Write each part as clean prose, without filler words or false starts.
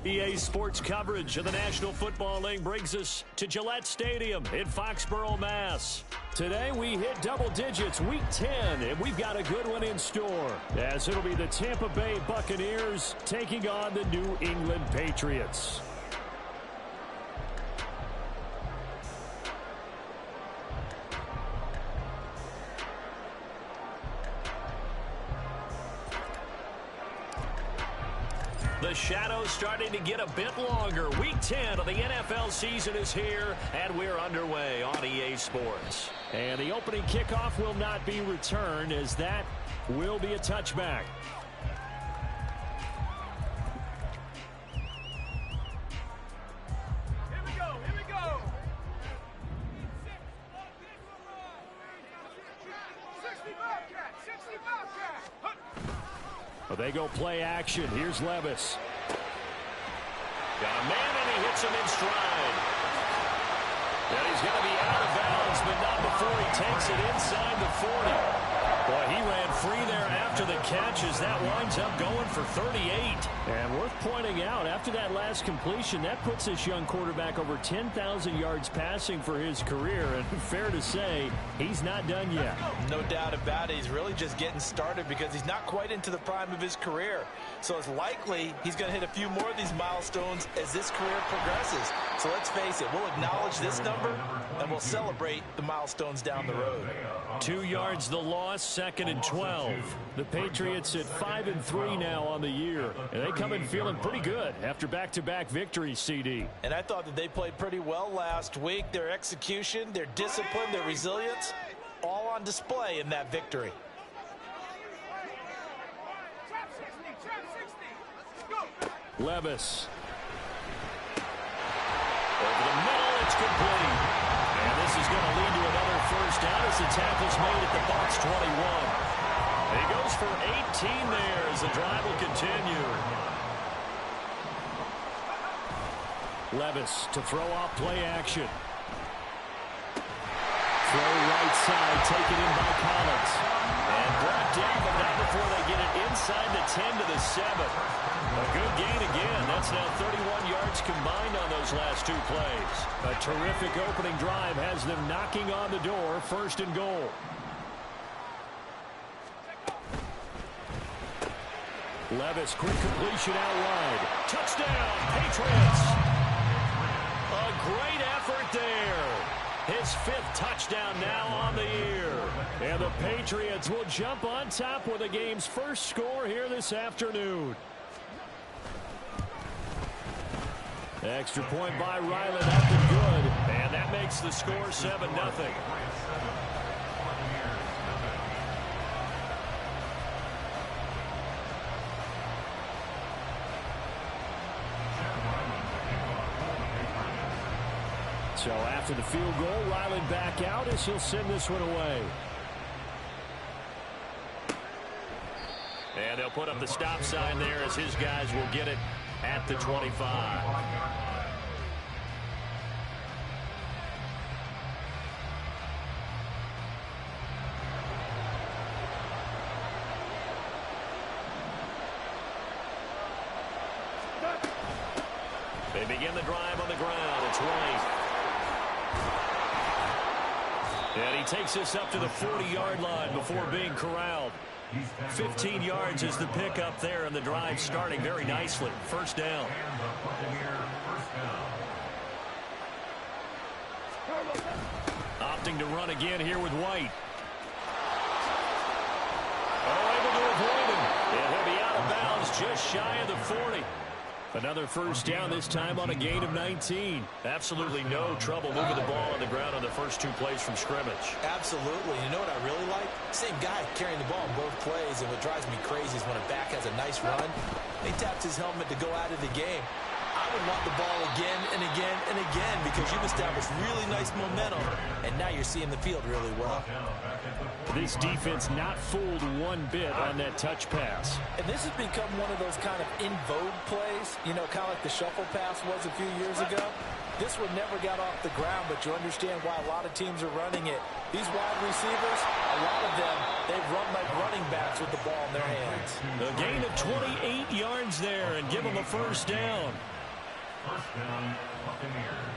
EA Sports coverage of the National Football League brings us to Gillette Stadium in Foxborough, Mass. Today we hit double digits, Week 10, and we've got a good one in store, as it'll be the Tampa Bay Buccaneers taking on the New England Patriots. The shadow's starting to get a bit longer. Week 10 of the NFL season is here, and we're underway on EA Sports. And the opening kickoff will not be returned, as that will be a touchback. Here we go, here we go. 60 Bobcat, 60 Bobcat. Well, they go play action. Here's Levis. Got a man, and he hits him in stride. And he's going to be out of bounds, but not before he takes it inside the 40. Boy, he ran free there after the catch as that winds up going for 38. And worth pointing out, after that last completion, that puts this young quarterback over 10,000 yards passing for his career. And fair to say, he's not done yet. No doubt about it. He's really just getting started because he's not quite into the prime of his career. So it's likely he's going to hit a few more of these milestones as this career progresses. So let's face it, we'll acknowledge this number and we'll celebrate the milestones down the road. 2 yards the loss, 2nd and 12. The Patriots at 5-3 now on the year. And they come in feeling pretty good after back-to-back victories, CD. And I thought that they played pretty well last week. Their execution, their discipline, their resilience, all on display in that victory. Levis. Over the middle, it's complete. And this is going to lead to another first down as the tackle's made at the box 21. And he goes for 18 there as the drive will continue. Levis to throw off play action. Throw right side, taken in by Collins. And brought down, but not before they get it inside the 10 to the 7. A good gain again. That's now 31 yards combined on those last 2 plays. A terrific opening drive has them knocking on the door, 1st and goal. Levis, quick completion out wide. Touchdown, Patriots. A great effort there. His 5th touchdown now on the year. And the Patriots will jump on top with the game's first score here this afternoon. Extra point by Ryland up and good. And that makes the score 7-0. So after the field goal, Ryland back out as he'll send this one away. And they'll put up the stop sign there as his guys will get it at the 25. They begin the drive on the ground. It's White. And he takes this up to the 40-yard line before being corralled. 15 yards is the pickup there, and the drive starting very nicely. 1st down. Opting to run again here with White. Oh, able to avoid him. And he'll be out of bounds just shy of the 40. Another 1st down, this time on a gain of 19. Absolutely no trouble moving the ball on the ground on the first 2 plays from scrimmage. Absolutely. You know what I really like? Same guy carrying the ball in both plays, and what drives me crazy is when a back has a nice run, he taps his helmet to go out of the game. I would want the ball again and again and again because you've established really nice momentum, and now you're seeing the field really well. This defense not fooled one bit on that touch pass. And this has become one of those kind of in vogue plays, you know, kind of like the shuffle pass was a few years ago. This one never got off the ground, but you understand why a lot of teams are running it. These wide receivers, a lot of them, they've run like running backs with the ball in their hands. A gain of 28 yards there and give them a 1st down. First down, Buccaneers.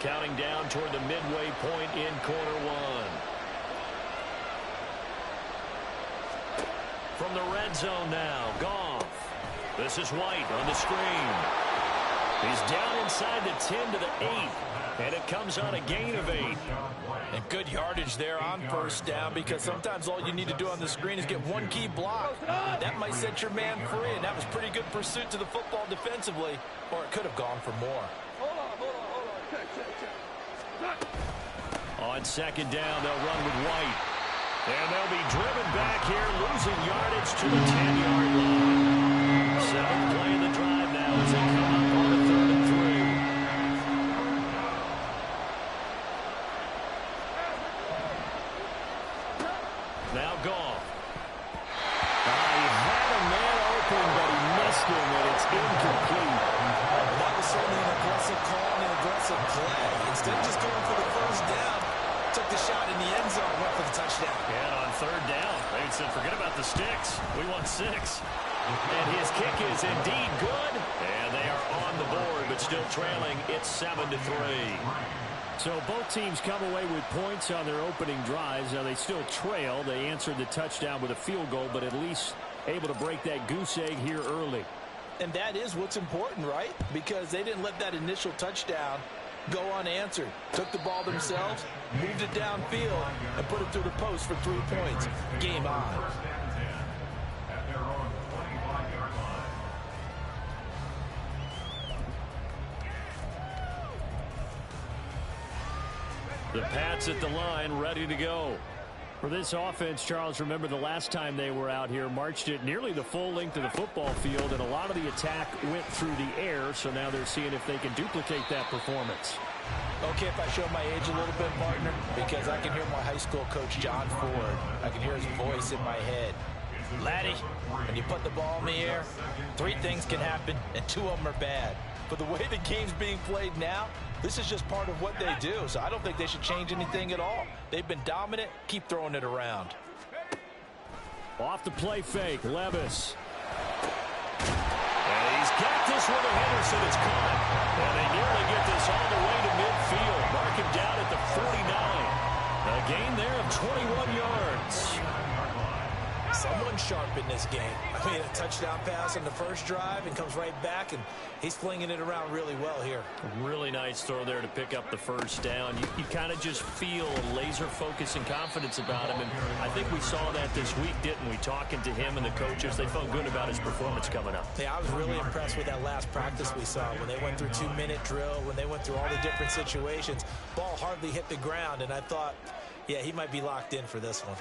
Counting down toward the midway point in quarter one. From the red zone now, Goff. This is White on the screen. He's down inside the 10 to the 8. And it comes on a gain of 8. And good yardage there on first down, because sometimes all you need to do on the screen is get one key block. That might set your man free, and that was pretty good pursuit to the football defensively, or it could have gone for more. Hold on. Check. On second down, they'll run with White. And they'll be driven back here, losing yardage to the 10-yard line. Seventh play in the drive now as they come up on a 3rd and 3. Now Goff. He had a man open, but he missed him, and it's incomplete. That was certainly an aggressive call and an aggressive play. Instead of just going for the first down, took the shot in the end zone, went for the touchdown. And on 3rd down, they said, forget about the sticks. We want 6. And his kick is indeed good. And they are on the board, but still trailing. It's 7-3. So both teams come away with points on their opening drives. Now they still trail. They answered the touchdown with a field goal, but at least able to break that goose egg here early. And that is what's important, right? Because they didn't let that initial touchdown go unanswered. Took the ball themselves, moved it downfield, and put it through the post for 3 points. Game on. At their own 25-yard line. The Pats at the line, ready to go. For this offense, Charles, remember the last time they were out here, marched it nearly the full length of the football field, and a lot of the attack went through the air, so now they're seeing if they can duplicate that performance. Okay, if I show my age a little bit, partner, because I can hear my high school coach, John Ford. I can hear his voice in my head. Laddie, when you put the ball in the air, 3 things can happen, and 2 of them are bad. But the way the game's being played now, this is just part of what they do, so I don't think they should change anything at all. They've been dominant. Keep throwing it around. Off the play fake, Levis. And he's got this one to Henderson. It's caught. And they nearly get this all the way to midfield. Mark him down at the 49. A gain there of 21 yards. Someone sharp in this game. I mean, a touchdown pass on the first drive and comes right back, and he's flinging it around really well here. Really nice throw there to pick up the first down. You kind of just feel laser focus and confidence about him, and I think we saw that this week, didn't we? Talking to him and the coaches, they felt good about his performance coming up. Yeah, I was really impressed with that last practice we saw when they went through 2-minute drill, when they went through all the different situations. Ball hardly hit the ground, and I thought, yeah, he might be locked in for this one.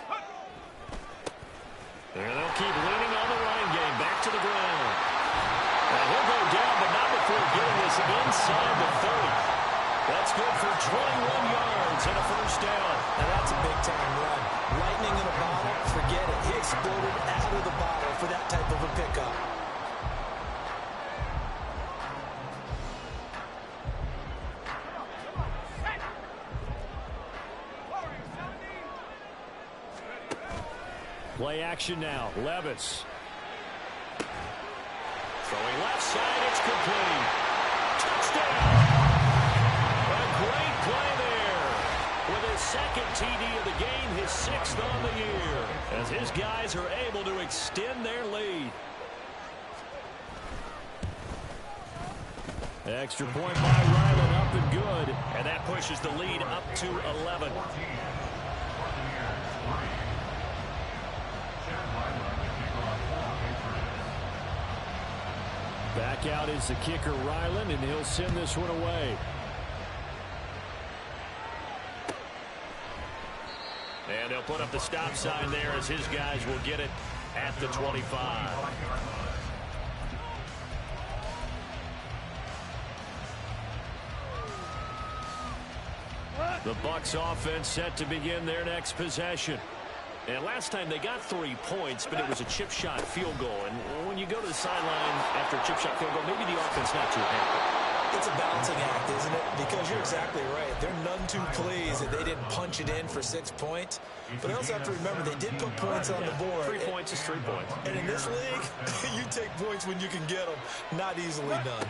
And they'll keep leaning on the running game. Back to the ground. And he'll go down, but not before getting this inside the 30. That's good for 21 yards and a first down. And that's a big-time run. Lightning in a bottle, forget it. He exploded out of the bottle for that type of a pickup. Play action now. Levis. Throwing left side. It's complete. Touchdown. A great play there. With his second TD of the game, his 6th on the year. As his guys are able to extend their lead. Extra point by Ryland, up and good. And that pushes the lead up to 11. Back out is the kicker, Ryland, and he'll send this one away. And they'll put up the stop sign there as his guys will get it at the 25. The Bucs offense set to begin their next possession. And last time they got 3 points, but it was a chip shot field goal. And when you go to the sideline after a chip shot field goal, maybe the offense not too happy. It's a balancing act, isn't it? Because you're exactly right. They're none too pleased that they didn't punch it in for 6 points. But I also have to remember they did put points on the board. 3 points is 3 points. And in this league, you take points when you can get them. Not easily done.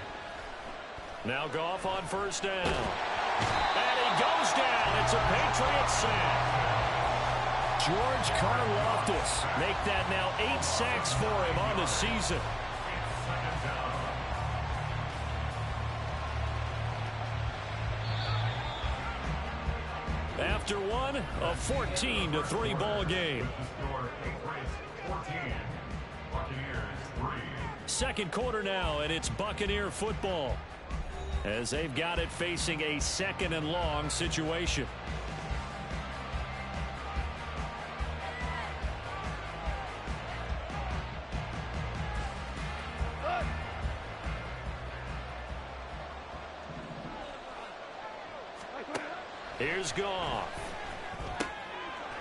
Now Goff on first down. And he goes down. It's a Patriots sack. George Karlaftis make that now 8 sacks for him on the season. After one, a 14-3 ball game. Second quarter now, and it's Buccaneer football as they've got it facing a 2nd and long situation. Here's Goff.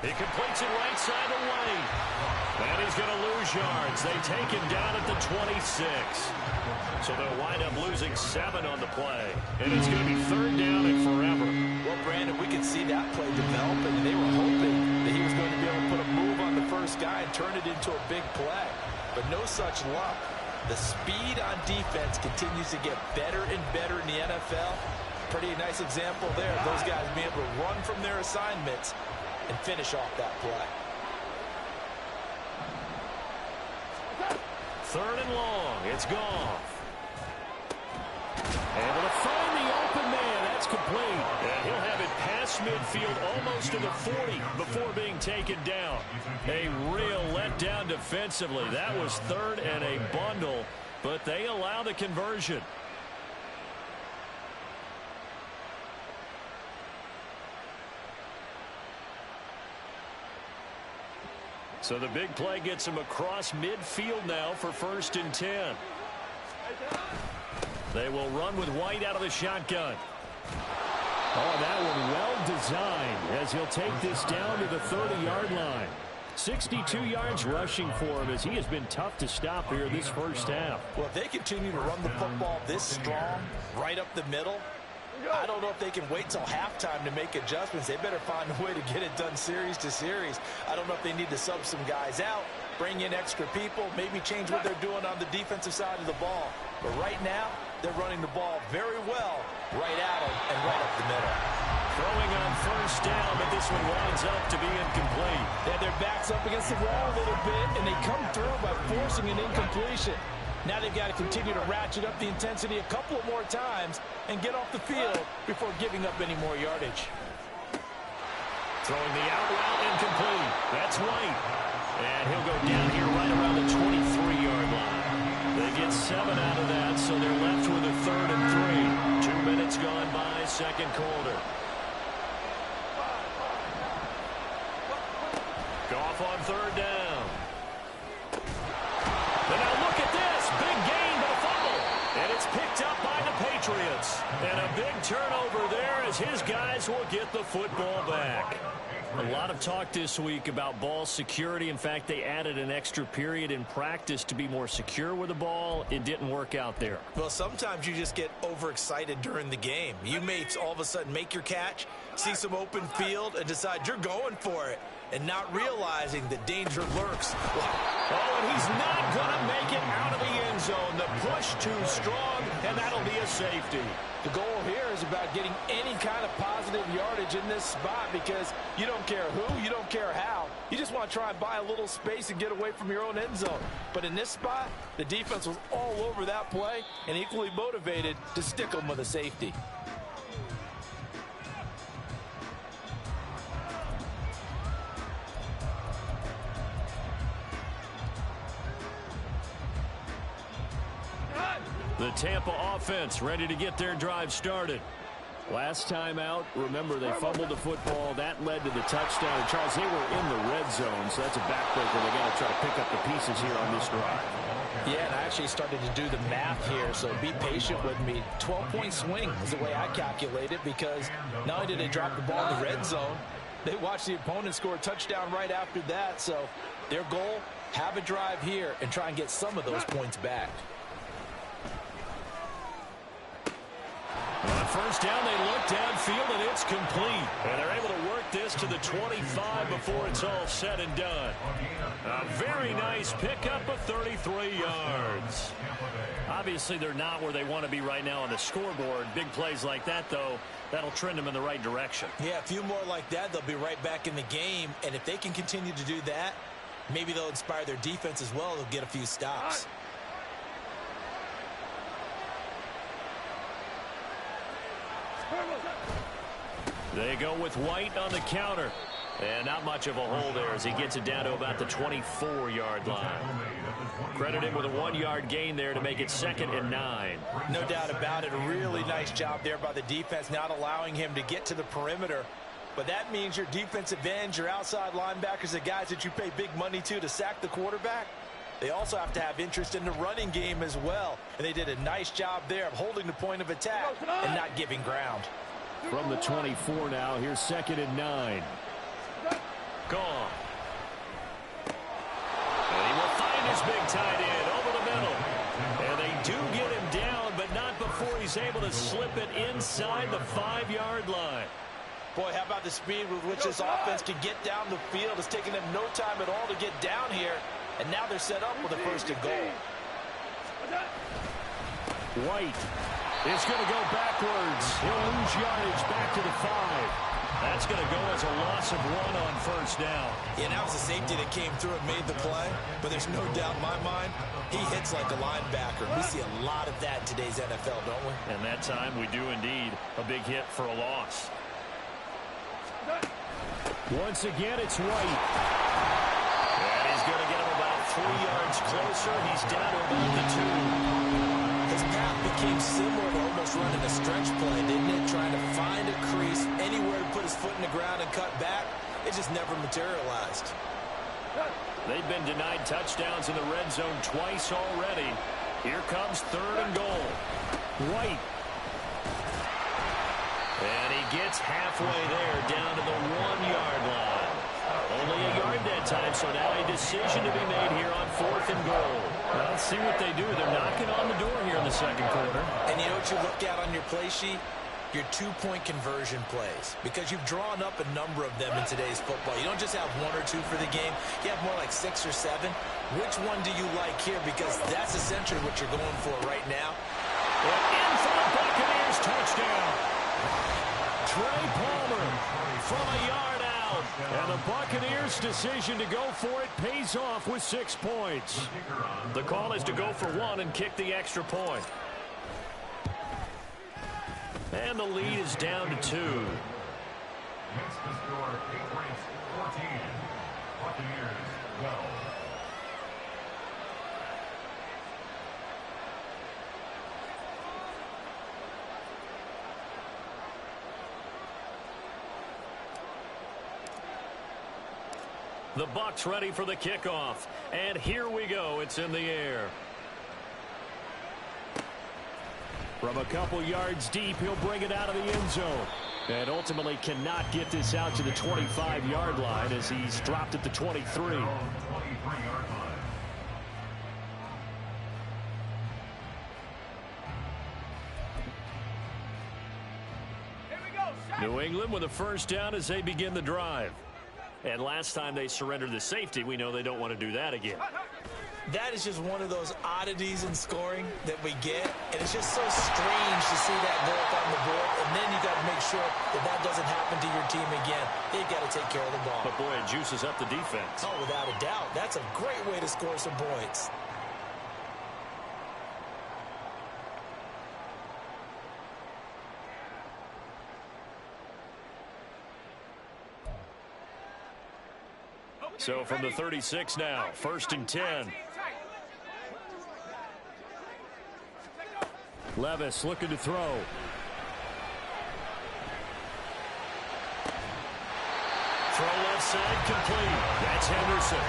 He completes it right side away. And he's going to lose yards. They take him down at the 26. So they'll wind up losing 7 on the play. And it's going to be 3rd down and forever. Well, Brandon, we could see that play developing. And they were hoping that he was going to be able to put a move on the first guy and turn it into a big play. But no such luck. The speed on defense continues to get better and better in the NFL. Pretty nice example there of those guys being able to run from their assignments and finish off that play. 3rd and long. It's Goff. Able to find the open man. That's complete. And he'll have it past midfield almost to the 40 before being taken down. A real letdown defensively. That was 3rd and a bundle, but they allow the conversion. So the big play gets him across midfield now for 1st and 10. They will run with White out of the shotgun. Oh, that one well designed as he'll take this down to the 30-yard line. 62 yards rushing for him as he has been tough to stop here this first half. Well, if they continue to run the football this strong, right up the middle, I don't know if they can wait till halftime to make adjustments. They better find a way to get it done series to series. I don't know if they need to sub some guys out, bring in extra people, maybe change what they're doing on the defensive side of the ball. But right now, they're running the ball very well right at them and right up the middle. Throwing on first down, but this one winds up to be incomplete. Yeah, their back's up against the wall a little bit, and they come through by forcing an incompletion. Now they've got to continue to ratchet up the intensity a couple of more times and get off the field before giving up any more yardage. Throwing the out route incomplete. That's White. And he'll go down here right around the 23-yard line. They get 7 out of that, so they're left with a 3rd and 3. 2 minutes gone by, second quarter. Goff on 3rd down. And now look at this. Big gain, but a fumble. And it's picked up by the Patriots. And a big turnover there as his guys will get the football back. A lot of talk this week about ball security. In fact, they added an extra period in practice to be more secure with the ball. It didn't work out there. Well, sometimes you just get overexcited during the game. You may all of a sudden make your catch, see some open field, and decide you're going for it, and not realizing the danger lurks. Oh, and he's not going to make it out of the end zone. The push too strong, and that'll be a safety. The goal here is about getting any kind of positive yardage in this spot because you don't care who, you don't care how. You just want to try and buy a little space and get away from your own end zone. But in this spot, the defense was all over that play and equally motivated to stick them with a safety. The Tampa offense ready to get their drive started. Last time out, remember they fumbled the football. That led to the touchdown. And Charles, they were in the red zone, so that's a backbreaker. They got to try to pick up the pieces here on this drive. Yeah, and I actually started to do the math here, so be patient with me. 12-point swing is the way I calculate it because not only did they drop the ball in the red zone, they watched the opponent score a touchdown right after that. So their goal, have a drive here and try and get some of those points back. On first down, they look downfield, and it's complete. And they're able to work this to the 25 before it's all said and done. A very nice pickup of 33 yards. Obviously, they're not where they want to be right now on the scoreboard. Big plays like that, though, that'll trend them in the right direction. Yeah, a few more like that, they'll be right back in the game. And if they can continue to do that, maybe they'll inspire their defense as well. They'll get a few stops. They go with White on the counter. And not much of a hole there as he gets it down to about the 24-yard line. Credit him with a 1-yard gain there to make it 2nd and 9. No doubt about it. A really nice job there by the defense, not allowing him to get to the perimeter. But that means your defensive ends, your outside linebackers, the guys that you pay big money to sack the quarterback, they also have to have interest in the running game as well. And they did a nice job there of holding the point of attack and not giving ground. From the 24 now, here's 2nd and 9. Gone. And he will find his big tight end over the middle. And they do get him down, but not before he's able to slip it inside the 5-yard line. Boy, how about the speed with which this offense can get down the field? It's taking them no time at all to get down here. And now they're set up with a 1st and goal. White is going to go backwards. He'll lose yardage back to the 5. That's going to go as a loss of 1 on 1st down. Yeah, that was a safety that came through and made the play. But there's no doubt in my mind, he hits like a linebacker. We see a lot of that in today's NFL, don't we? And that time we do indeed. A big hit for a loss. Once again, it's White. And he's going to get him about 3 yards closer. He's down to about the 2. His path became similar to almost running a stretch play, didn't it? Trying to find a crease, anywhere to put his foot in the ground and cut back. It just never materialized. They've been denied touchdowns in the red zone twice already. Here comes 3rd and goal. White. And he gets halfway there, down to the 1-yard line. Only a yard that time, so now a decision to be made here on 4th and goal. Well, let's see what they do. They're knocking on the door here in the 2nd quarter. And you know what you look at on your play sheet? Your 2-point conversion plays. Because you've drawn up a number of them in today's football. You don't just have 1 or 2 for the game. You have more like 6 or 7. Which one do you like here? Because that's essentially what you're going for right now. And in for the Buccaneers touchdown. Trey Palmer from a yard out. And the Buccaneers' decision to go for it pays off with 6 points. The call is to go for 1 and kick the extra point. And the lead is down to 2. Next to score, 8 points, 14. Buccaneers, 12. The Bucs ready for the kickoff. And here we go. It's in the air. From a couple yards deep, he'll bring it out of the end zone. And ultimately cannot get this out to the 25-yard line as he's dropped at the 23. New England with a 1st down as they begin the drive. And last time they surrendered the safety, we know they don't want to do that again. That is just one of those oddities in scoring that we get. And it's just so strange to see that go up on the board. And then you got to make sure that that doesn't happen to your team again. They've got to take care of the ball. But, boy, it juices up the defense. Oh, without a doubt. That's a great way to score some points. So from the 36 now, 1st and 10. Levis looking to throw. Throw left side complete. That's Henderson.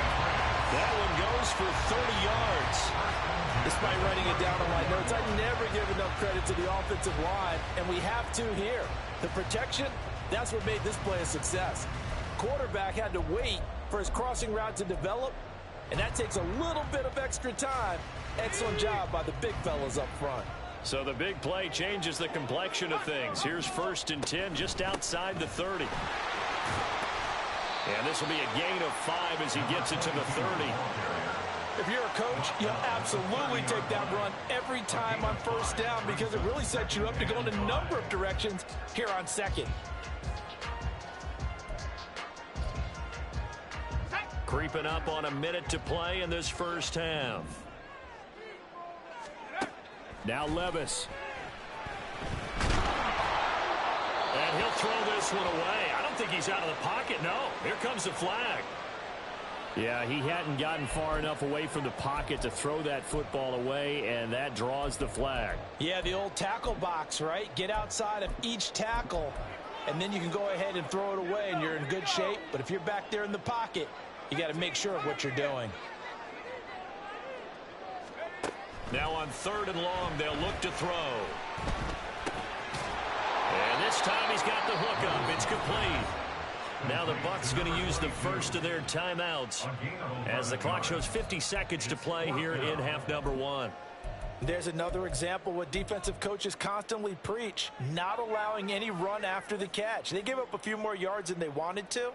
That one goes for 30 yards. Despite writing it down on my notes, I never give enough credit to the offensive line, and we have to here. The protection, that's what made this play a success. Quarterback had to wait for his crossing route to develop, and that takes a little bit of extra time. Excellent job by the big fellas up front. So the big play changes the complexion of things. Here's 1st and 10 just outside the 30. And this will be a gain of 5 as he gets it to the 30. If you're a coach, you'll absolutely take that run every time on 1st down because it really sets you up to go in a number of directions here on 2nd. Creeping up on a minute to play in this 1st half. Now Levis. And he'll throw this one away. I don't think he's out of the pocket. No, here comes the flag. Yeah, he hadn't gotten far enough away from the pocket to throw that football away, and that draws the flag. Yeah, the old tackle box, right? Get outside of each tackle, and then you can go ahead and throw it away, and you're in good shape. But if you're back there in the pocket, you got to make sure of what you're doing. Now on 3rd and long, they'll look to throw. And this time he's got the hook up. It's complete. Now the Bucs going to use the first of their timeouts as the clock shows 50 seconds to play here in half number 1. There's another example what defensive coaches constantly preach, not allowing any run after the catch. They gave up a few more yards than they wanted to,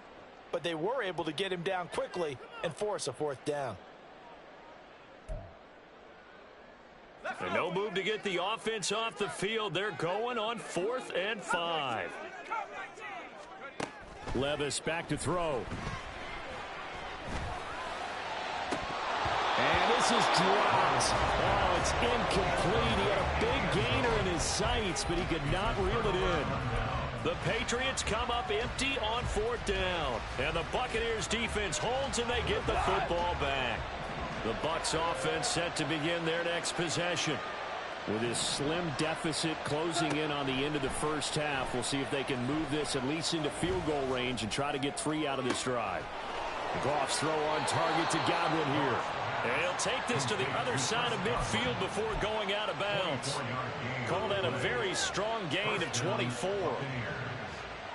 but they were able to get him down quickly and force a 4th down. And no move to get the offense off the field. They're going on 4th and 5. Levis back to throw. And this is dropped. Oh, it's incomplete. He had a big gainer in his sights, but he could not reel it in. The Patriots come up empty on 4th down. And the Buccaneers defense holds and they get the football back. The Bucs offense set to begin their next possession. With his slim deficit closing in on the end of the 1st half, we'll see if they can move this at least into field goal range and try to get 3 out of this drive. Goff's throw on target to Godwin here. And he'll take this to the other side of midfield before going out of bounds. Call that a very strong gain of 24.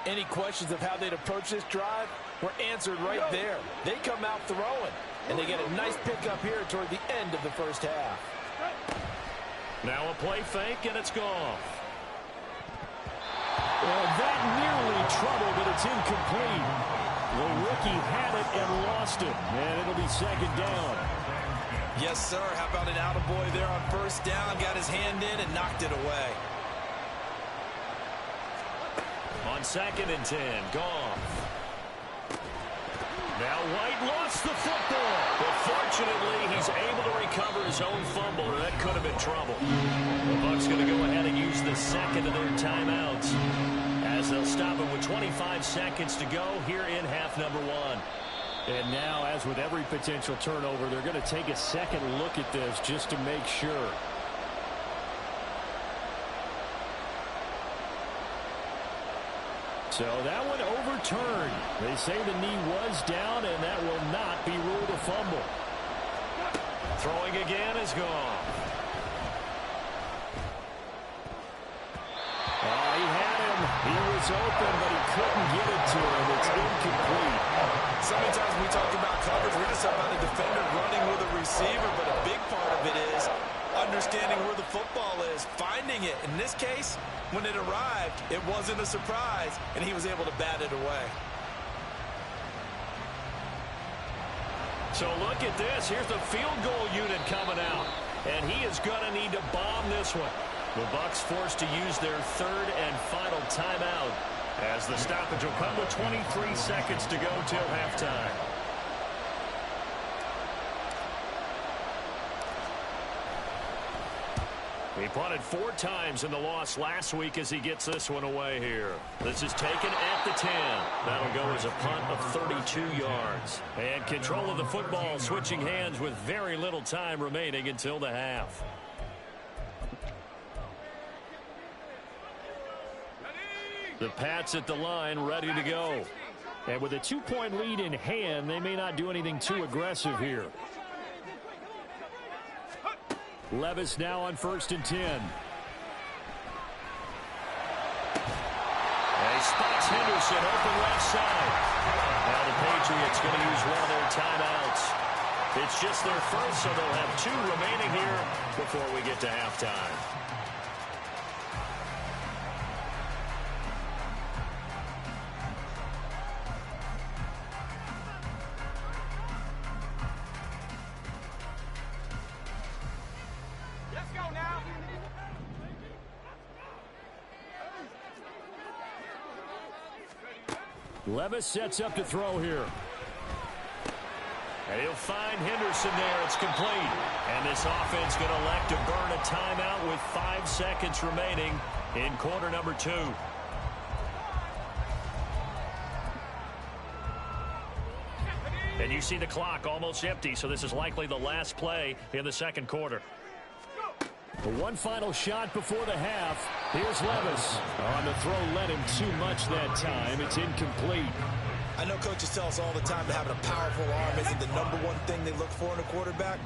Any questions of how they'd approach this drive were answered right there. They come out throwing, and they get a nice pickup here toward the end of the 1st half. Now a play fake, and it's gone. Well, that nearly trouble, but it's incomplete. The rookie had it and lost it, and it'll be 2nd down. Yes, sir. How about an attaboy there on 1st down? Got his hand in and knocked it away. On 2nd and 10, Goff. Now White lost the football, but fortunately he's able to recover his own fumble, or that could have been trouble. The Bucs going to go ahead and use the 2nd of their timeouts as they'll stop it with 25 seconds to go here in half number 1. And now, as with every potential turnover, they're going to take a second look at this just to make sure. So that one overturned. They say the knee was down, and that will not be ruled a fumble. Throwing again is gone. He had him. He was open, but he couldn't get it to him. It's incomplete. So many times we talk about coverage, we're just about a defender running with a receiver, but a big part of it is understanding where the football is, finding it. In this case, when it arrived, it wasn't a surprise, and he was able to bat it away. So look at this. Here's the field goal unit coming out, and he is going to need to bomb this one. The Bucs forced to use their 3rd and final timeout as the stoppage will come with 23 seconds to go till halftime. He punted 4 times in the loss last week as he gets this one away here. This is taken at the 10. That'll go as a punt of 32 yards. And control of the football switching hands with very little time remaining until the half. The Pats at the line ready to go. And with a 2-point lead in hand, they may not do anything too aggressive here. Levis now on 1st and 10. And he spots Henderson open left side. Now the Patriots going to use one of their timeouts. It's just their first, so they'll have 2 remaining here before we get to halftime. Levis sets up to throw here. And he'll find Henderson there. It's complete. And this offense going to elect to burn a timeout with 5 seconds remaining in quarter number 2. And you see the clock almost empty, so this is likely the last play in the second quarter. One final shot before the half. Here's Levis. On the throw, led him too much that time. It's incomplete. I know coaches tell us all the time that having a powerful arm isn't the #1 thing they look for in a quarterback.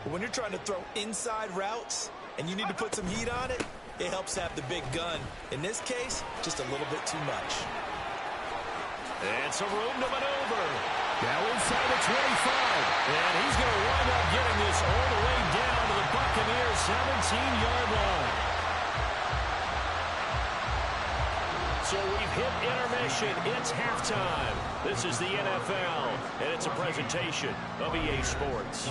But when you're trying to throw inside routes and you need to put some heat on it, it helps have the big gun. In this case, just a little bit too much. And some room to maneuver. Now inside the 25. And he's going to wind up getting this all the way down to the Buccaneers' 17-yard line. So we've hit intermission. It's halftime. This is the NFL, and it's a presentation of EA Sports.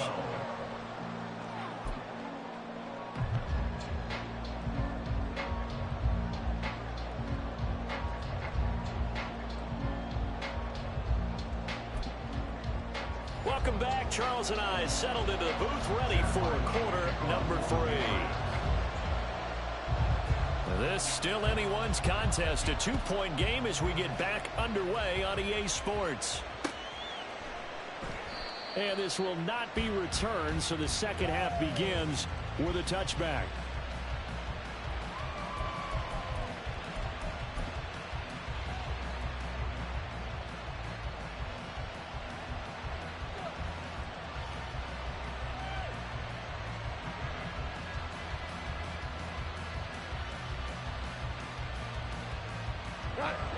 Welcome back. Charles and I settled into the booth, ready for quarter number 3. This still anyone's contest, a 2-point game as we get back underway on EA Sports. And this will not be returned, so the second half begins with a touchback.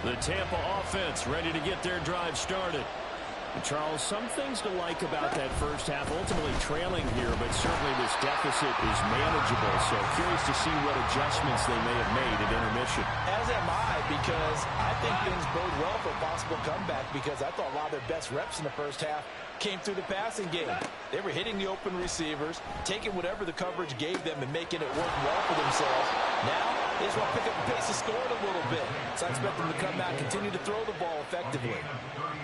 The Tampa offense ready to get their drive started. Charles, some things to like about that first half. Ultimately trailing here, but certainly this deficit is manageable. So curious to see what adjustments they may have made at intermission. As am I, because I think things bode well for a possible comeback, because I thought a lot of their best reps in the first half came through the passing game. They were hitting the open receivers, taking whatever the coverage gave them and making it work well for themselves. Now, they just want to pick up the pace of scoring a little bit. So I expect them to come out and continue to throw the ball effectively.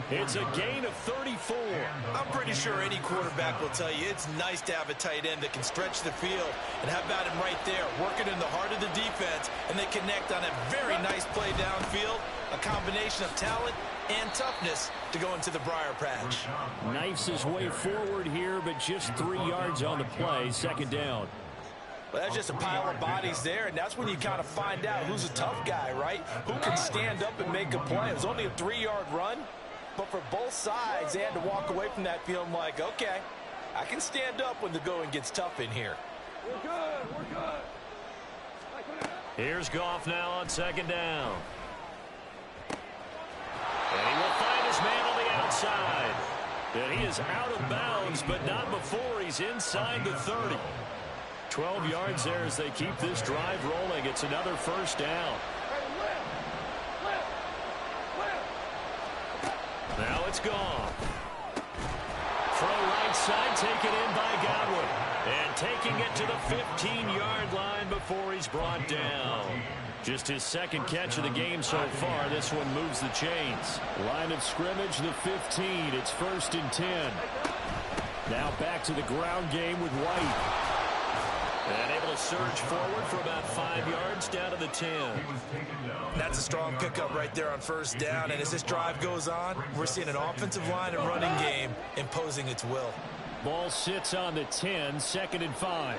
It's a gain of 34. I'm pretty sure any quarterback will tell you it's nice to have a tight end that can stretch the field. And how about him right there, working in the heart of the defense, and they connect on a very nice play downfield, a combination of talent and toughness to go into the briar patch. Knifes his way forward here, but just 3 yards on the play, second down. Well, that's just a pile of bodies there, and that's when you kind of find out who's a tough guy, right? Who can stand up and make a play. It was only a 3-yard run, but for both sides, they had to walk away from that feeling like, okay, I can stand up when the going gets tough in here. We're good. We're good. Here's Goff now on second down. And he will find his man on the outside. And he is out of bounds, but not before he's inside the 30. 12 yards there as they keep this drive rolling. It's another first down. Now it's gone. Throw right side, taken in by Godwin. And taking it to the 15-yard line before he's brought down. Just his second catch of the game so far. This one moves the chains. Line of scrimmage, the 15. It's 1st and 10. Now back to the ground game with White. And able to surge forward for about 5 yards down to the 10. That's a strong pickup right there on first down. And as this drive goes on, we're seeing an offensive line and running game imposing its will. Ball sits on the 10, 2nd and 5.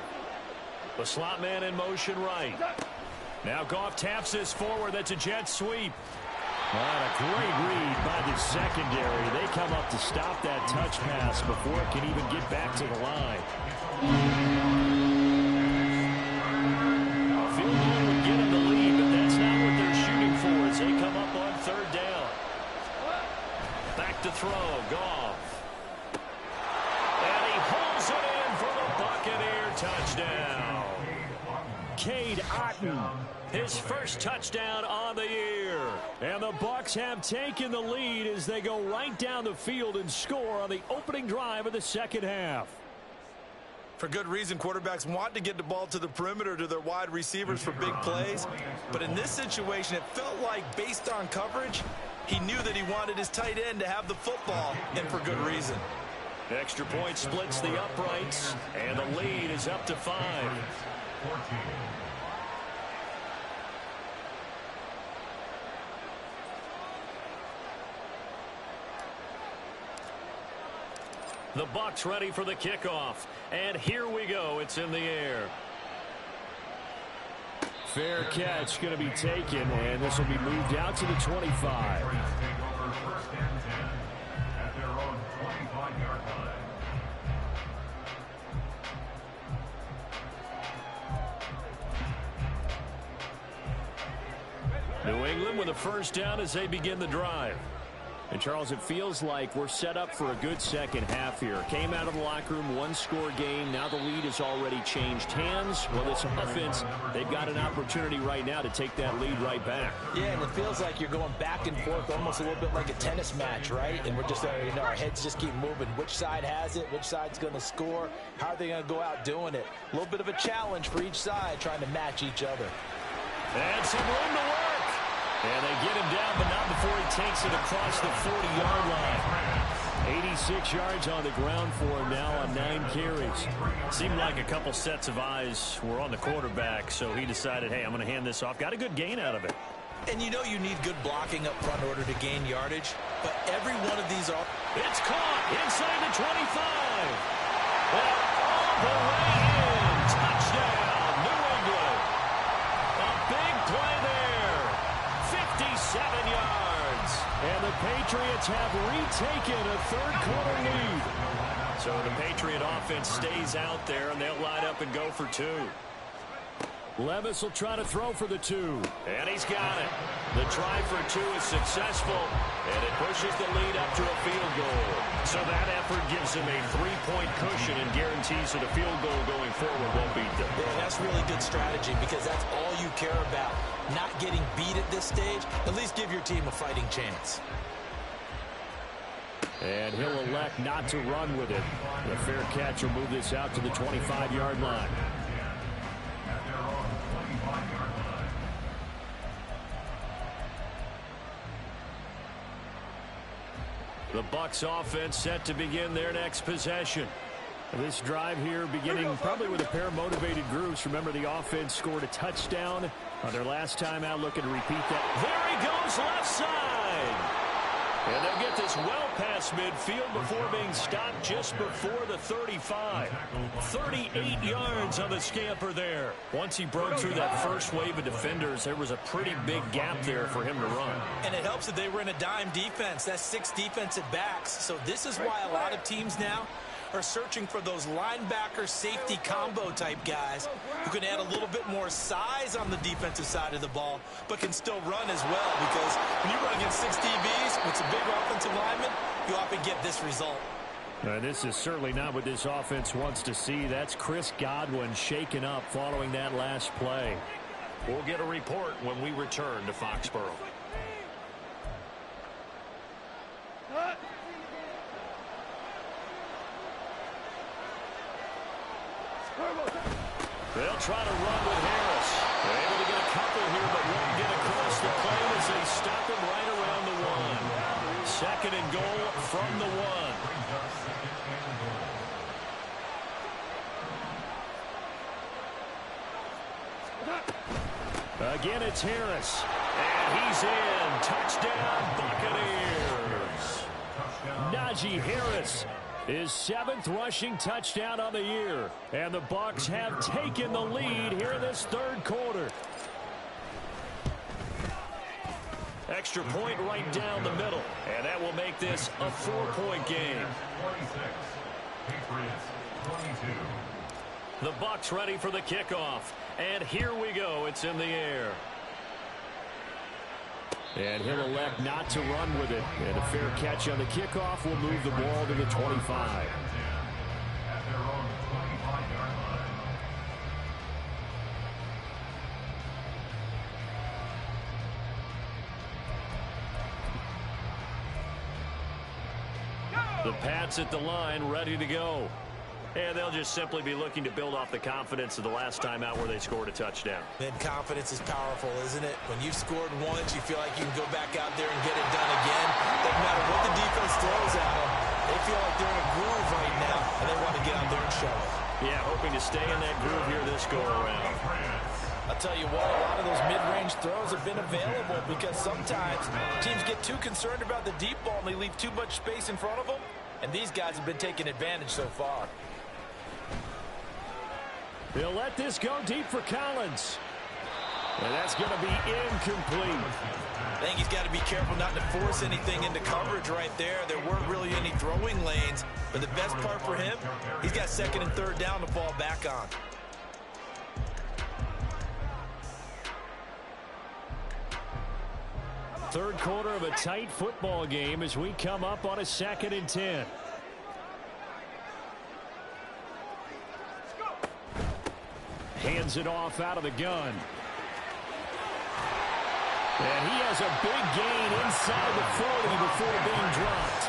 The slot man in motion right. Now Goff taps this forward. That's a jet sweep. A great read by the secondary. They come up to stop that touch pass before it can even get back to the line. A field goal would get them the lead, but that's not what they're shooting for as they come up on third down. Back to throw, Goff. And he holds it in for the Buccaneer touchdown. Cade Otton, his first touchdown on the year. And the Bucs have taken the lead as they go right down the field and score on the opening drive of the second half. For good reason, quarterbacks want to get the ball to the perimeter to their wide receivers for big plays. But in this situation, it felt like, based on coverage, He knew that he wanted his tight end to have the football, and for good reason. Extra point splits the uprights, and the lead is up to 5. 14. The Bucs ready for the kickoff. And here we go. It's in the air. Fair catch going to be taken, and this will be moved out to the 25. Take over first and 10 at their own 25-yard line. New England with a first down as they begin the drive. And, Charles, it feels like we're set up for a good second half here. Came out of the locker room, one-score game. Now the lead has already changed hands. Well, this offense, they've got an opportunity right now to take that lead right back. Yeah, and it feels like you're going back and forth almost a little bit like a tennis match, right? And we're just, our heads just keep moving. Which side has it? Which side's going to score? How are they going to go out doing it? A little bit of a challenge for each side trying to match each other. And some room to work. And they get him down, but not before he takes it across the 40-yard line. 86 yards on the ground for him now on 9 carries. Seemed like a couple sets of eyes were on the quarterback, so he decided, hey, I'm going to hand this off. Got a good gain out of it. And you know you need good blocking up front in order to gain yardage, but every one of these are... It's caught inside the 25. And all the way in. Touchdown, New England. A big play there. 57 yards. And the Patriots have retaken a third-quarter lead. So the Patriot offense stays out there, and they'll line up and go for 2. Levis will try to throw for the 2. And he's got it. The try for 2 is successful, and it pushes the lead up to a field goal. So that effort gives him a 3-point cushion and guarantees that a field goal going forward won't beat them. Yeah, that's really good strategy because that's all you care about. Not getting beat at this stage, at least give your team a fighting chance. And he'll elect not to run with it. The fair catch will move this out to the 25-yard line. At their own 25-yard line. The Bucs offense set to begin their next possession. This drive here beginning probably with a pair of motivated groups. Remember, the offense scored a touchdown on their last time out, looking to repeat that. There he goes, left side. And they'll get this well past midfield before being stopped just before the 35. 38 yards on the scamper there. Once he broke through that first wave of defenders, there was a pretty big gap there for him to run. And it helps that they were in a dime defense. That's 6 defensive backs. So this is why a lot of teams now are searching for those linebacker safety combo type guys who can add a little bit more size on the defensive side of the ball, but can still run as well, because when you run against 6 DBs with some big offensive linemen, you often get this result. This is certainly not what this offense wants to see. That's Chris Godwin shaken up following that last play. We'll get a report when we return to Foxborough. They'll try to run with Harris. They're able to get a couple here, but won't get across the plane as they stop him right around the 1. Second and goal from the 1. Again, it's Harris. And he's in. Touchdown, Buccaneers. Najee Harris, his 7th rushing touchdown on the year. And the Bucs have taken the lead here in this third quarter. Extra point right down the middle. And that will make this a 4-point game. 26. Patriots 22. The Bucs ready for the kickoff. And here we go. It's in the air. And he'll elect not to run with it. And a fair catch on the kickoff will move the ball to the 25. At their own 25-yard line. The Pats at the line, ready to go. And they'll just simply be looking to build off the confidence of the last time out where they scored a touchdown. And confidence is powerful, isn't it? When you've scored once, you feel like you can go back out there and get it done again. Doesn't matter what the defense throws at them. They feel like they're in a groove right now, and they want to get out there and show it. Yeah, hoping to stay in that groove here this go-around. I'll tell you what, a lot of those mid-range throws have been available because sometimes teams get too concerned about the deep ball and they leave too much space in front of them, and these guys have been taking advantage so far. They'll let this go deep for Collins. And that's going to be incomplete. I think he's got to be careful not to force anything into coverage right there. There weren't really any throwing lanes, but the best part for him, he's got second and third down to fall back on. Third quarter of a tight football game as we come up on a 2nd and 10. Hands it off out of the gun. And he has a big gain inside the 40 before being dropped.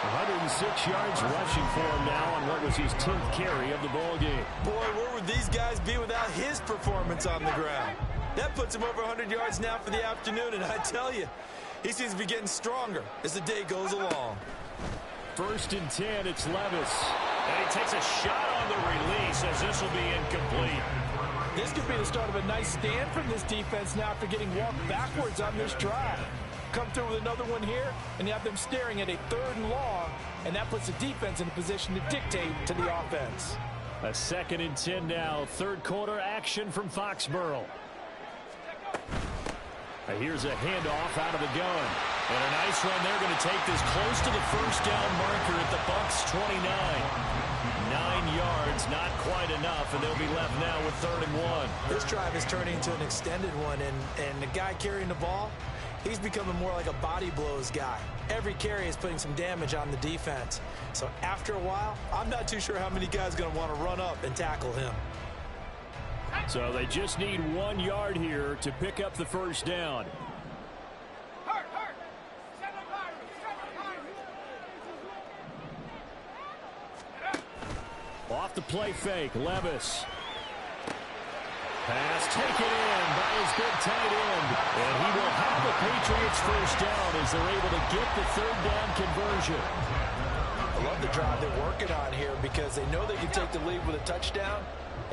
106 yards rushing for him now on what was his 10th carry of the ball game. Boy, where would these guys be without his performance on the ground? That puts him over 100 yards now for the afternoon, and I tell you, he seems to be getting stronger as the day goes along. 1st and 10, it's Levis. And he takes a shot on the release as this will be incomplete. This could be the start of a nice stand from this defense now after getting walked backwards on this drive. Come through with another one here, and you have them staring at a 3rd and long, and that puts the defense in a position to dictate to the offense. A 2nd and 10 now, 3rd quarter action from Foxborough. Here's a handoff out of the gun. And a nice run. They're going to take this close to the 1st down marker at the Bucs 29. 9 yards, not quite enough, and they'll be left now with 3rd and 1. This drive is turning into an extended one, and the guy carrying the ball, he's becoming more like a body blows guy. Every carry is putting some damage on the defense. So after a while, I'm not too sure how many guys are going to want to run up and tackle him. So they just need 1 yard here to pick up the 1st down. Off the play fake, Levis. Pass taken in by his big tight end. And he will have the Patriots 1st down as they're able to get the 3rd down conversion. I love the drive they're working on here because they know they can take the lead with a touchdown.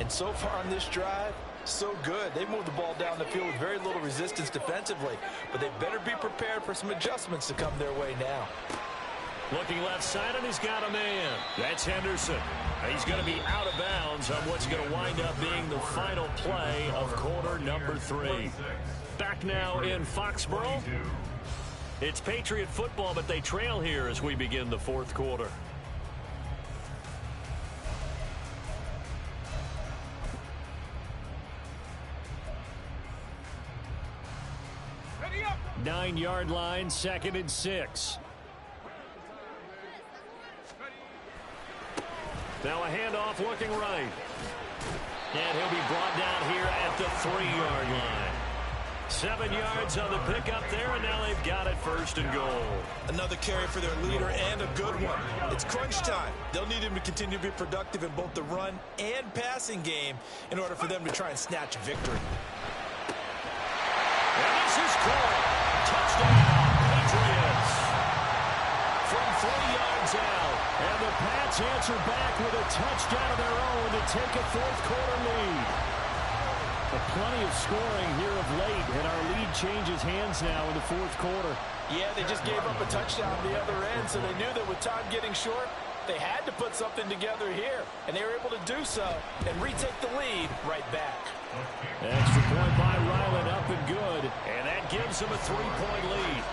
And so far on this drive, so good. They moved the ball down the field with very little resistance defensively. But they better be prepared for some adjustments to come their way now. Looking left side, and he's got a man. That's Henderson. He's going to be out of bounds on what's going to wind up being the final play of quarter number 3. Back now in Foxborough. It's Patriot football, but they trail here as we begin the 4th quarter. Ready up. 9-yard line, 2nd and 6. Now a handoff looking right. And he'll be brought down here at the 3-yard line. 7 yards on the pickup there, and now they've got it 1st and goal. Another carry for their leader and a good one. It's crunch time. They'll need him to continue to be productive in both the run and passing game in order for them to try and snatch victory. And this is called. Touchdown, Patriots. From 3 yards out. And the Pats answer back with a touchdown of their own to take a 4th quarter lead. But plenty of scoring here of late, and our lead changes hands now in the 4th quarter. Yeah, they just gave up a touchdown on the other end, so they knew that with time getting short, they had to put something together here. And they were able to do so and retake the lead right back. Extra point by Ryland, up and good. And that gives them a 3-point lead.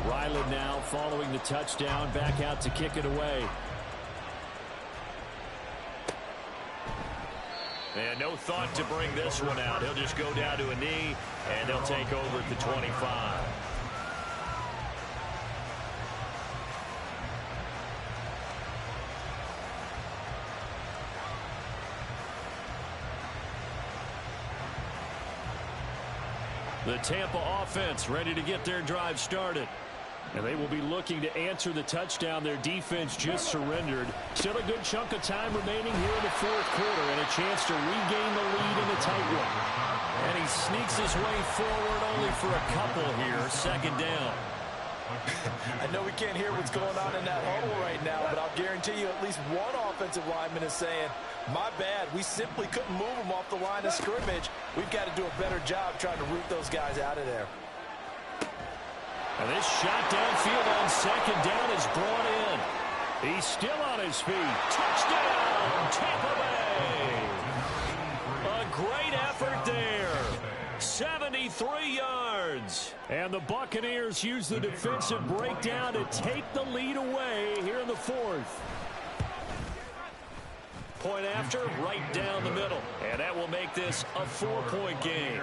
Ryland now following the touchdown, back out to kick it away. And no thought to bring this one out. He'll just go down to a knee, and they'll take over at the 25. The Tampa offense ready to get their drive started. And they will be looking to answer the touchdown their defense just surrendered. Still a good chunk of time remaining here in the fourth quarter and a chance to regain the lead in a tight one. And he sneaks his way forward only for a couple here. Second down. I know we can't hear what's going on in that huddle right now, but I'll guarantee you at least one offensive lineman is saying, my bad, we simply couldn't move them off the line of scrimmage. We've got to do a better job trying to root those guys out of there. And this shot downfield on second down is brought in. He's still on his feet. Touchdown, Tampa Bay. A great effort there. 73 yards. And the Buccaneers use the defensive breakdown to take the lead away here in the fourth. Point after, right down the middle. And that will make this a 4-point game.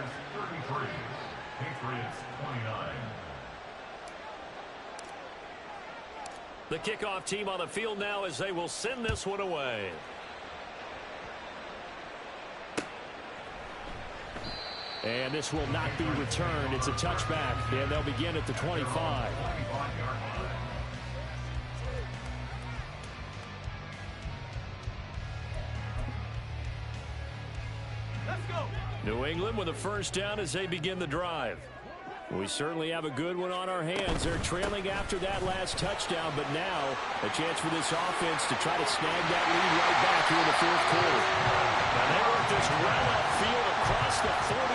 Patriots 29. The kickoff team on the field now as they will send this one away. And this will not be returned. It's a touchback, and they'll begin at the 25. Let's go. New England with a first down as they begin the drive. We certainly have a good one on our hands. They're trailing after that last touchdown, but now a chance for this offense to try to snag that lead right back here in the fourth quarter. And they work this well upfield across the 45.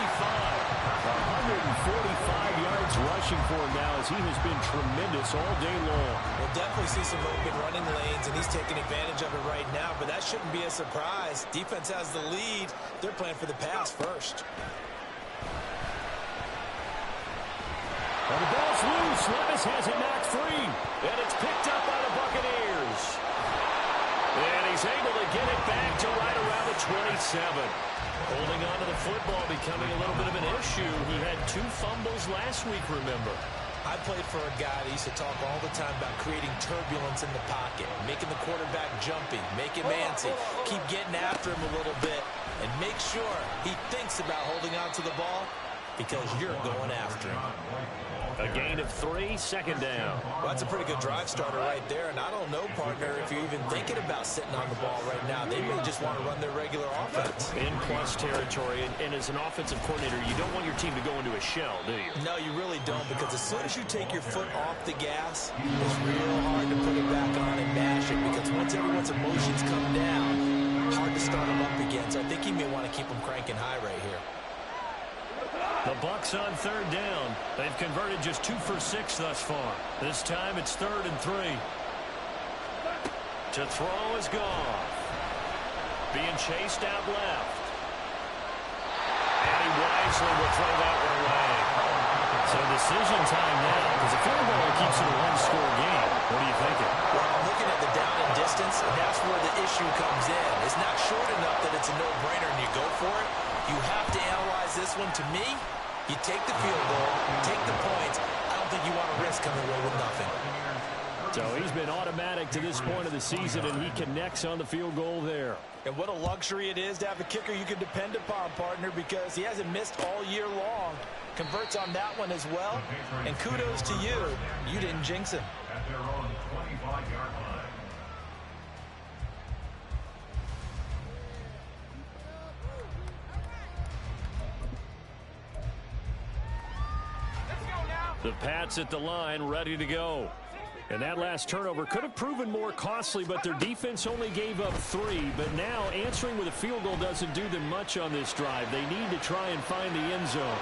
145 yards rushing for him now as he has been tremendous all day long. We'll definitely see some open running lanes, and he's taking advantage of it right now, but that shouldn't be a surprise. Defense has the lead. They're playing for the pass first. And the ball's loose. Levis has it knocked free. And it's picked up by the Buccaneers. And he's able to get it back to right around the 27. Holding on to the football becoming a little bit of an issue. He had 2 fumbles last week, remember. I played for a guy that used to talk all the time about creating turbulence in the pocket, making the quarterback jumpy, make him antsy, keep getting after him a little bit, and make sure he thinks about holding on to the ball because you're going after him. A gain of 3, second down. Well, that's a pretty good drive starter right there, and I don't know, partner, if you're even thinking about sitting on the ball right now. They may just want to run their regular offense. In plus territory, and as an offensive coordinator, you don't want your team to go into a shell, do you? No, you really don't, because as soon as you take your foot off the gas, it's real hard to put it back on and mash it, because once everyone's emotions come down, hard to start them up again. So I think you may want to keep them cranking high right here. The Bucs on third down. They've converted just 2 for 6 thus far. This time it's 3rd and 3. To throw is Goff. Being chased out left. And he wisely will throw that one away. So decision time now, because the field goal keeps it a 1-score game. What are you thinking? Well, I'm looking at the down and distance, and that's where the issue comes in. It's not short enough that it's a no-brainer and you go for it. You have to analyze this one. To me, you take the field goal, take the points. I don't think you want to risk coming away with nothing. So he's been automatic to this point of the season, and he connects on the field goal there. And what a luxury it is to have a kicker you can depend upon, partner, because he hasn't missed all year long. Converts on that one as well. And kudos to you. You didn't jinx him. At their own 25-yard line. The Pats at the line, ready to go. And that last turnover could have proven more costly, but their defense only gave up 3. But now answering with a field goal doesn't do them much on this drive. They need to try and find the end zone.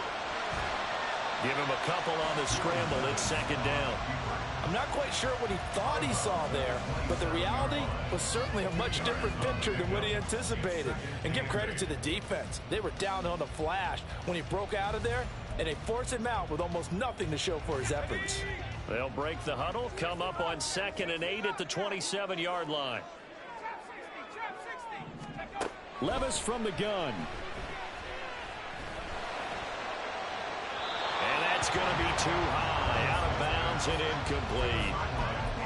Give him a couple on the scramble. It's second down. I'm not quite sure what he thought he saw there, but the reality was certainly a much different picture than what he anticipated. And give credit to the defense. They were down on the flash when he broke out of there, and they forced him out with almost nothing to show for his efforts. They'll break the huddle, come up on 2nd and 8 at the 27-yard line. Levis from the gun. And that's going to be too high, out of bounds and incomplete.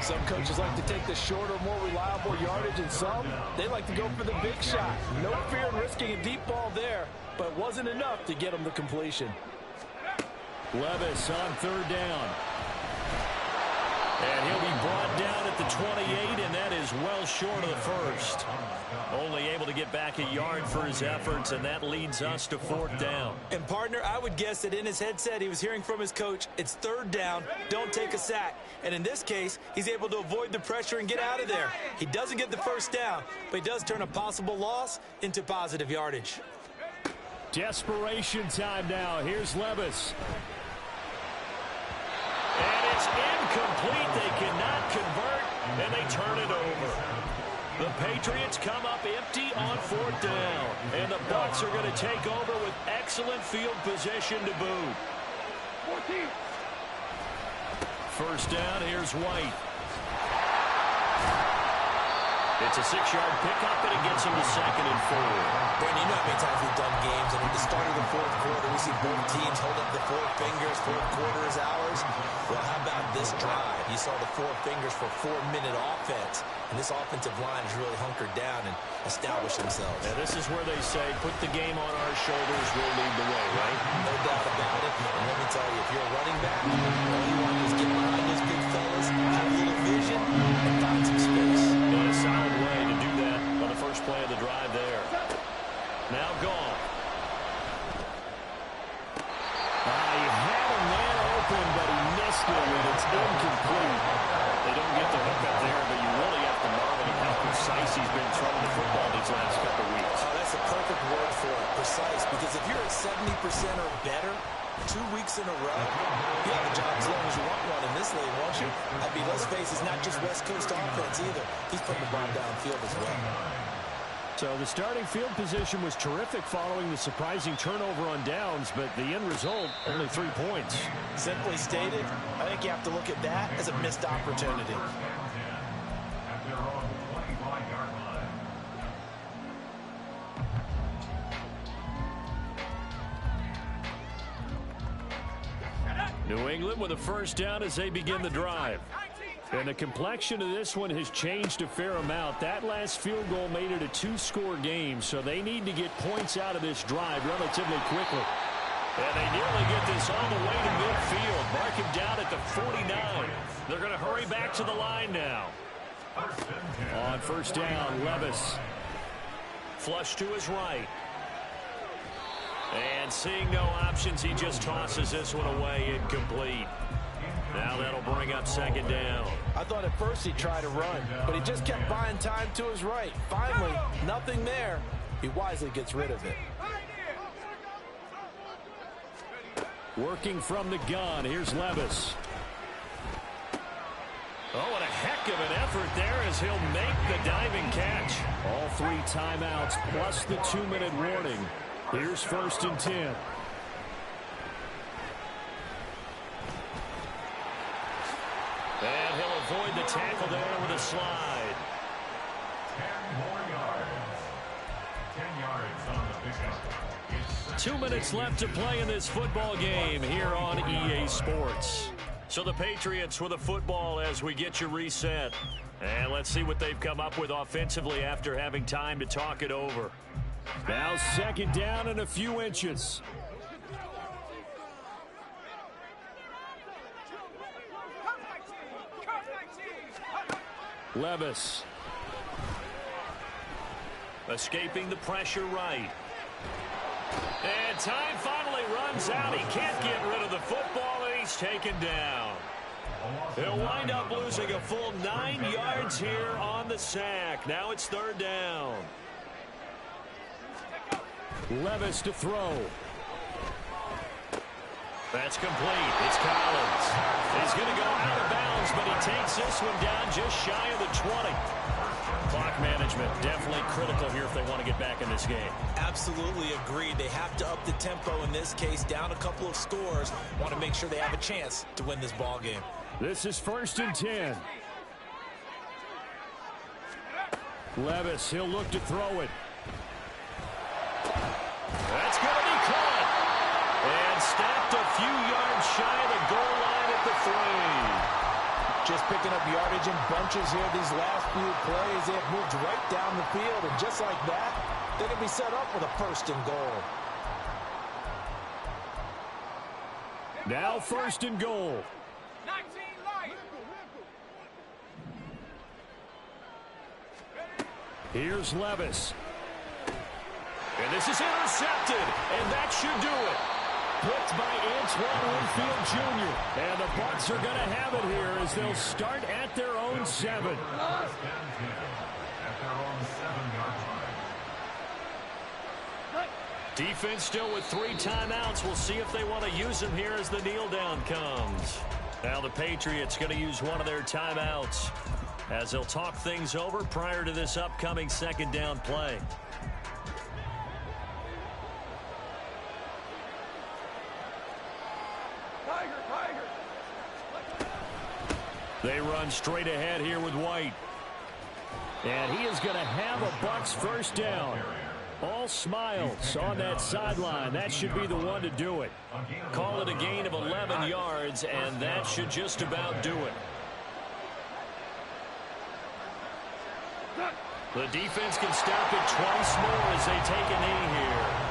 Some coaches like to take the shorter, more reliable yardage, and some, they like to go for the big shot. No fear in risking a deep ball there, but it wasn't enough to get them the completion. Levis on third down. And he'll be brought down at the 28, and that is well short of the first. Only able to get back a yard for his efforts, and that leads us to fourth down. And, partner, I would guess that in his headset he was hearing from his coach, it's third down, don't take a sack. And in this case, he's able to avoid the pressure and get out of there. He doesn't get the first down, but he does turn a possible loss into positive yardage. Desperation time now. Here's Levis. And it's incomplete. They cannot convert, and they turn it over. The Patriots come up empty on fourth down, and the Bucs are going to take over with excellent field position to boot. 14. First down, here's White. It's a 6-yard pickup, and it gets him to 2nd and 4. Brandon, you know how many times we've done games, and at the start of the fourth quarter, we see both teams hold up the four fingers, fourth quarter is ours. Well, how about this drive? You saw the four fingers for 4-minute offense, and this offensive line has really hunkered down and established themselves. And this is where they say, put the game on our shoulders, we'll lead the way, right? No doubt about it. And let me tell you, if you're a running back, all you want is get behind those big fellas, have a little vision, and find some space. And a solid way to do that on the first play of the drive there. Now gone. He had a man open, but he missed it, and it's incomplete. They don't get the hook up there, but you really have to marvel at how precise he's been throwing the football these last couple of weeks. Oh, that's a perfect word for it, precise, because if you're at 70% or better 2 weeks in a row, you have a job as long as you want one in this league, won't you? I mean, let's face it, it's not just West Coast offense either. He's putting the ball downfield as well. So the starting field position was terrific following the surprising turnover on downs, but the end result, only 3 points. Simply stated, I think you have to look at that as a missed opportunity. At their own 25-yard line. New England with a first down as they begin the drive. And the complexion of this one has changed a fair amount. That last field goal made it a 2-score game, so they need to get points out of this drive relatively quickly. And they nearly get this all the way to midfield. Mark him down at the 49. They're going to hurry back to the line now. On first down, Levis. Flush to his right. And seeing no options, he just tosses this one away, incomplete. Now that'll bring up 2nd down. I thought at first he'd try to run, but he just kept buying time to his right. Finally, nothing there. He wisely gets rid of it. Working from the gun, here's Levis. Oh, and a heck of an effort there as he'll make the diving catch. All 3 timeouts plus the 2-minute warning. Here's 1st and 10. And he'll avoid the tackle there with a slide. 10 more yards. 10 yards on the pickup. 2 minutes left to play in this football game here on EA Sports. So the Patriots with a football as we get you reset. And let's see what they've come up with offensively after having time to talk it over. Now 2nd down and a few inches. Levis. Escaping the pressure right. And time finally runs out. He can't get rid of the football, and he's taken down. He'll wind up losing a full 9 yards here on the sack. Now it's 3rd down. Levis to throw. That's complete. It's Collins. He's going to go out of bounds, but he takes this one down just shy of the 20. Clock management definitely critical here if they want to get back in this game. Absolutely agreed. They have to up the tempo in this case, down a couple of scores. Want to make sure they have a chance to win this ball game. This is 1st and 10. Levis, he'll look to throw it. That's going to be caught. And stopped a few yards shy of the goal line at the 3. Just picking up yardage in bunches here these last few plays. They have moved right down the field, and just like that, they're going to be set up with a 1st and goal. Now 1st and goal. 19 light. Here's Levis. And this is intercepted, and that should do it. Picked by Antoine Winfield Jr. And the Bucs are going to have it here as they'll start at their own 7. At their own 7-yard line. Defense still with 3 timeouts. We'll see if they want to use them here as the kneel down comes. Now the Patriots going to use one of their timeouts as they'll talk things over prior to this upcoming 2nd down play. They run straight ahead here with White. And he is going to have a Bucs 1st down. All smiles on that sideline. That should be the one to do it. Call it a gain of 11 yards, and that should just about do it. The defense can stop it twice more as they take a knee here.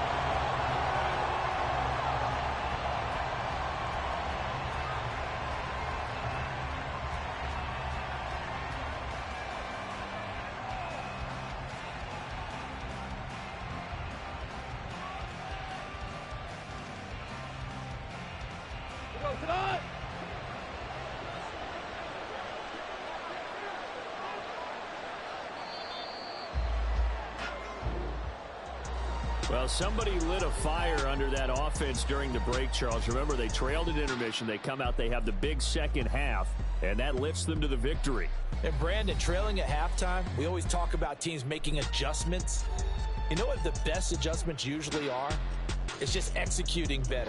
Well, somebody lit a fire under that offense during the break, Charles. Remember, they trailed at intermission. They come out, they have the big 2nd half, and that lifts them to the victory. And Brandon, trailing at halftime, we always talk about teams making adjustments. You know what the best adjustments usually are? It's just executing better.